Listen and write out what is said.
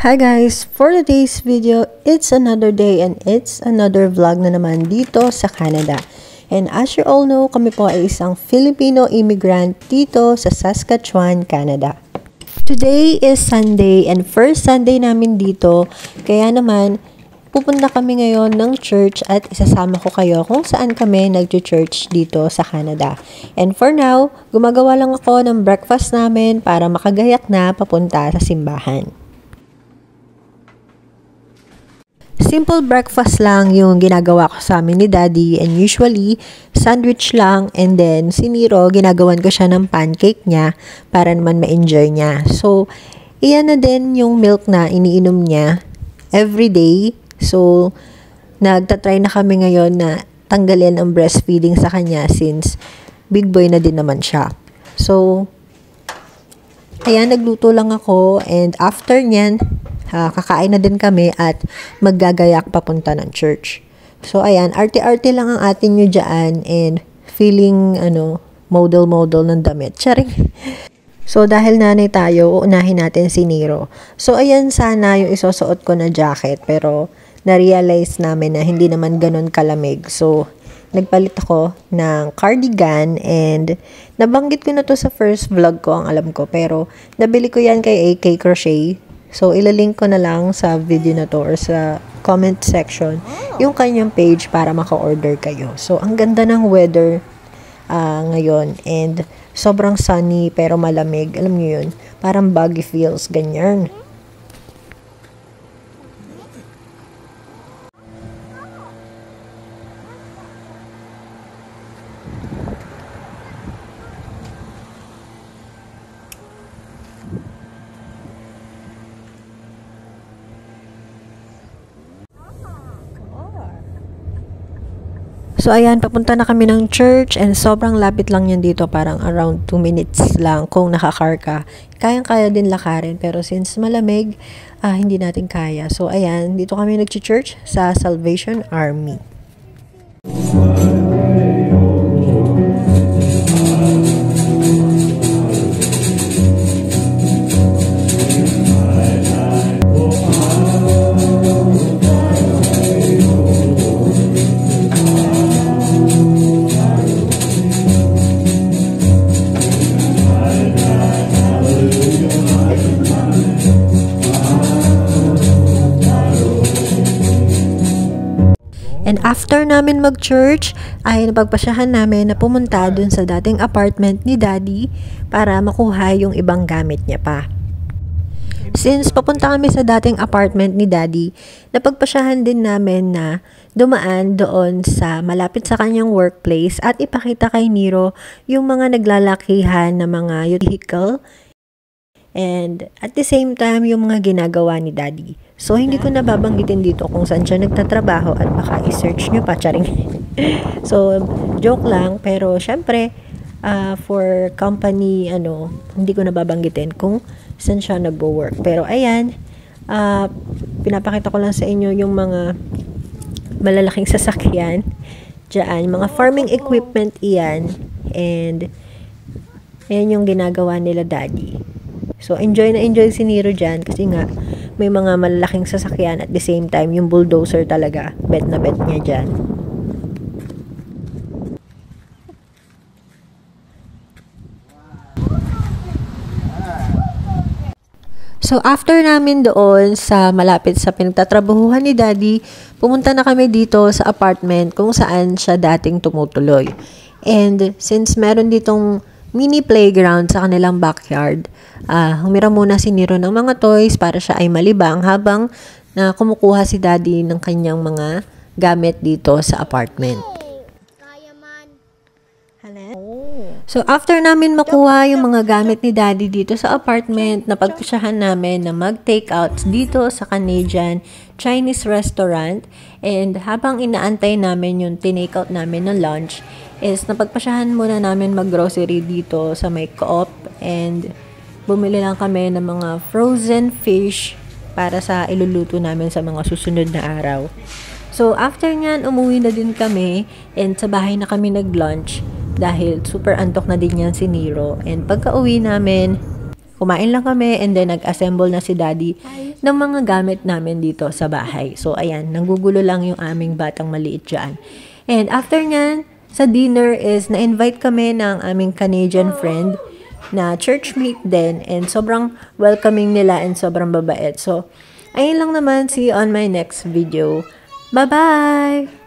Hi guys! For today's video, it's another day and it's another vlog na naman dito sa Canada. And as you all know, kami po ay isang Filipino immigrant dito sa Saskatchewan, Canada. Today is Sunday and first Sunday namin dito, kaya naman pupunta kami ngayon ng church at isasama ko kayo kung saan kami nag-church dito sa Canada. And for now, gumagawa lang ako ng breakfast namin para makagayak na papunta sa simbahan. Simple breakfast lang yung ginagawa ko sa amin ni Daddy and usually sandwich lang and then si Nero ginagawan ko siya ng pancake niya para naman ma-enjoy niya. So, iyan na din yung milk na iniinom niya everyday. So, nagtatry na kami ngayon na tanggalin ang breastfeeding sa kanya since big boy na din naman siya. So, ayan, nagluto lang ako and after nyan, kakain na din kami at maggagayak papunta ng church. So, ayan, arte-arte lang ang atin nyo dyan and feeling, model-model ng damit. Charing. So, dahil nanay tayo, uunahin natin si Nero. So, ayan sana yung isusuot ko na jacket pero na-realize namin na hindi naman ganun kalamig. So, nagpalit ako ng cardigan and nabanggit ko na to sa first vlog ko, ang alam ko. Pero, nabili ko yan kay AK Crochet. So, ilalink ko na lang sa video na to or sa comment section yung kanyang page para maka-order kayo. So, ang ganda ng weather ngayon and sobrang sunny pero malamig. Alam niyo yun, parang baggy feels, ganyan. So, ayan, papunta na kami ng church and sobrang lapit lang yan dito. Parang around 2 minutes lang kung naka-car ka. Kayang-kaya din lakarin. Pero since malamig, hindi natin kaya. So, ayan, dito kami nag-church sa Salvation Army. And after namin mag-church, ay napagpasyahan namin na pumunta dun sa dating apartment ni Daddy para makuha yung ibang gamit niya pa. Since papunta kami sa dating apartment ni Daddy, napagpasyahan din namin na dumaan doon sa malapit sa kanyang workplace at ipakita kay Nero yung mga naglalakihan na mga vehicle and at the same time yung mga ginagawa ni Daddy. So, hindi ko na babanggitin dito kung saan siya nagtatrabaho at baka i-search nyo pa, charing. So, joke lang, pero syempre, for company, hindi ko na babanggitin kung saan siya nagwo-work. Pero, ayan, pinapakita ko lang sa inyo yung mga malalaking sasakyan dyan, mga farming equipment iyan, and ayan yung ginagawa nila Daddy. So, enjoy na enjoy si Nero dyan kasi nga, may mga malalaking sasakyan at the same time, yung bulldozer talaga, bet na bet niya dyan. So, after namin doon sa malapit sa pinagtatrabahuhan ni Daddy, pumunta na kami dito sa apartment kung saan siya dating tumutuloy. And since meron ditong mini playground sa kanilang backyard, humiram muna si Nero ng mga toys para siya ay malibang habang kumukuha si Daddy ng kanyang mga gamit dito sa apartment. So, after namin makuha yung mga gamit ni Daddy dito sa apartment, napagpasyahan namin na mag-take out dito sa Canadian Chinese restaurant. And habang inaantay namin yung tinake out namin ng lunch, is napagpasyahan muna namin mag-grocery dito sa may Co-op and bumili lang kami ng mga frozen fish para sa iluluto namin sa mga susunod na araw. So, after nyan, umuwi na din kami and sa bahay na kami nag-lunch dahil super antok na din yan si Nero. And pagka-uwi namin, Kumain lang kami and then nag-assemble na si Daddy ng mga gamit namin dito sa bahay. So, ayan, nanggugulo lang yung aming batang maliit dyan. And after nyan, sa dinner is na-invite kami ng aming Canadian friend na churchmate din and sobrang welcoming nila and sobrang babait. So, ayun lang naman. See you on my next video. Bye-bye!